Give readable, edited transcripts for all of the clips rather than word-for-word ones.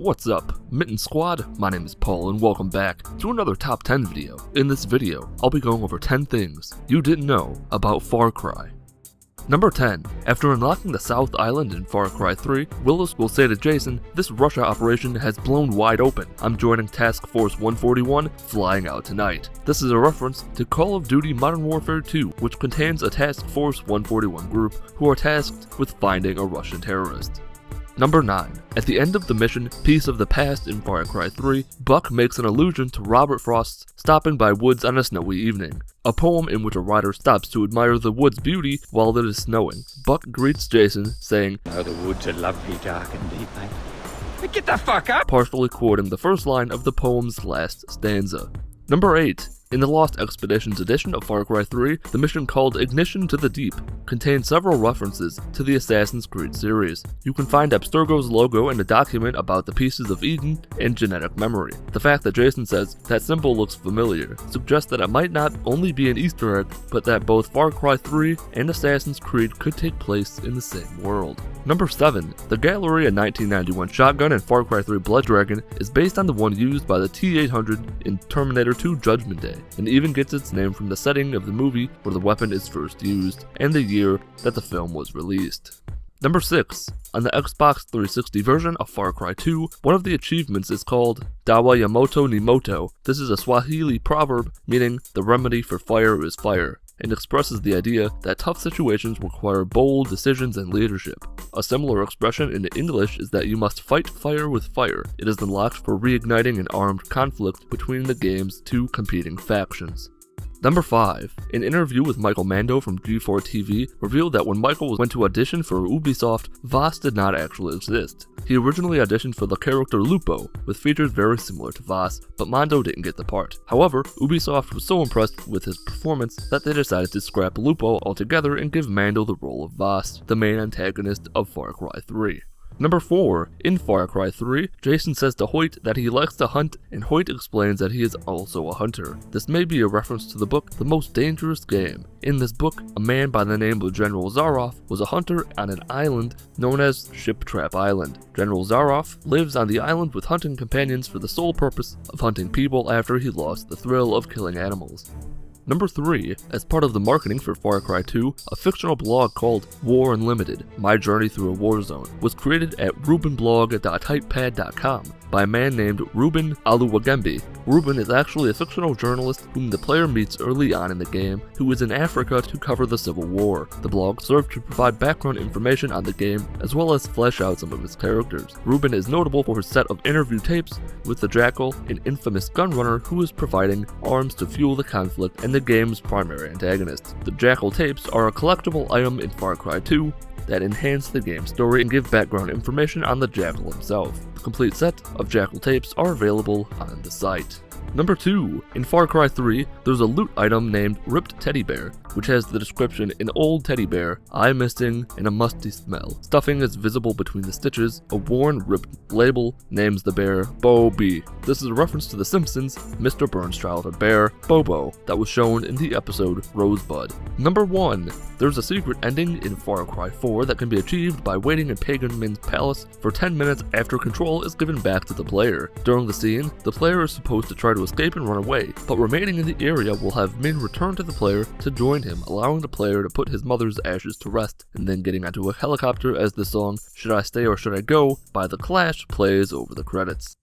What's up, Mitten Squad? My name is Paul and welcome back to another top 10 video. In this video, I'll be going over 10 things you didn't know about Far Cry. Number 10. After unlocking the South Island in Far Cry 3, Willis will say to Jason, "This Russia operation has blown wide open. I'm joining Task Force 141, flying out tonight." This is a reference to Call of Duty Modern Warfare 2, which contains a Task Force 141 group who are tasked with finding a Russian terrorist. Number 9. At the end of the mission, Piece of the Past in Far Cry 3, Buck makes an allusion to Robert Frost's Stopping by Woods on a Snowy Evening, a poem in which a rider stops to admire the wood's beauty while it is snowing. Buck greets Jason, saying, "Oh, the woods are lovely, dark and deep, mate. But get the fuck up!" partially quoting the first line of the poem's last stanza. Number 8. In the Lost Expeditions edition of Far Cry 3, the mission called Ignition to the Deep contains several references to the Assassin's Creed series. You can find Abstergo's logo in a document about the pieces of Eden and genetic memory. The fact that Jason says that symbol looks familiar suggests that it might not only be an Easter egg, but that both Far Cry 3 and Assassin's Creed could take place in the same world. Number 7. The Galleria 1991 shotgun in Far Cry 3 Blood Dragon is based on the one used by the T-800 in Terminator 2 Judgment Day, and even gets its name from the setting of the movie where the weapon is first used, and the year that the film was released. Number 6. On the Xbox 360 version of Far Cry 2, one of the achievements is called Dawa Yamoto ni Moto. This is a Swahili proverb meaning the remedy for fire is fire, and expresses the idea that tough situations require bold decisions and leadership. A similar expression in English is that you must fight fire with fire. It is unlocked for reigniting an armed conflict between the game's two competing factions. Number 5. An interview with Michael Mando from G4 TV revealed that when Michael went to audition for Ubisoft, Voss did not actually exist. He originally auditioned for the character Lupo, with features very similar to Voss, but Mando didn't get the part. However, Ubisoft was so impressed with his performance that they decided to scrap Lupo altogether and give Mando the role of Voss, the main antagonist of Far Cry 3. Number 4. In Far Cry 3, Jason says to Hoyt that he likes to hunt, and Hoyt explains that he is also a hunter. This may be a reference to the book The Most Dangerous Game. In this book, a man by the name of General Zaroff was a hunter on an island known as Ship Trap Island. General Zaroff lives on the island with hunting companions for the sole purpose of hunting people after he lost the thrill of killing animals. Number 3. As part of the marketing for Far Cry 2, a fictional blog called War Unlimited, My Journey Through a War Zone, was created at rubenblog.typepad.com by a man named Ruben Aluwagembe. Ruben is actually a fictional journalist whom the player meets early on in the game, who is in Africa to cover the Civil War. The blog served to provide background information on the game, as well as flesh out some of its characters. Ruben is notable for his set of interview tapes with the Jackal, an infamous gunrunner who is providing arms to fuel the conflict and the game's primary antagonist. The Jackal tapes are a collectible item in Far Cry 2 that enhance the game's story and give background information on the Jackal himself. The complete set of Jackal tapes are available on the site. Number 2. In Far Cry 3, there's a loot item named Ripped Teddy Bear, which has the description, "An old teddy bear, eye misting, and a musty smell. Stuffing is visible between the stitches. A worn, ripped label names the bear Bo B." This is a reference to The Simpsons' Mr. Burns' childhood bear, Bobo, that was shown in the episode Rosebud. Number 1. There's a secret ending in Far Cry 4 that can be achieved by waiting in Pagan Min's palace for 10 minutes after control is given back to the player. During the scene, the player is supposed to try to escape and run away, but remaining in the area will have Min return to the player to join him, allowing the player to put his mother's ashes to rest, and then getting onto a helicopter as the song "Should I Stay or Should I Go" by The Clash plays over the credits.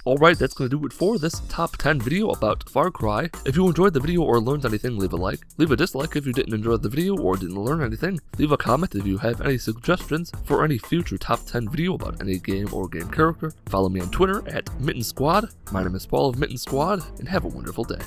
Alright, that's going to do it for this top 10 video about Far Cry. If you enjoyed the video or learned anything, leave a like. Leave a dislike if you didn't enjoy the video or didn't learn anything. Leave a comment if you have any suggestions for any future top 10 video about any game or game character. Follow me on Twitter at Mitten Squad. My name is Paul of Mitten Squad, and have a wonderful day.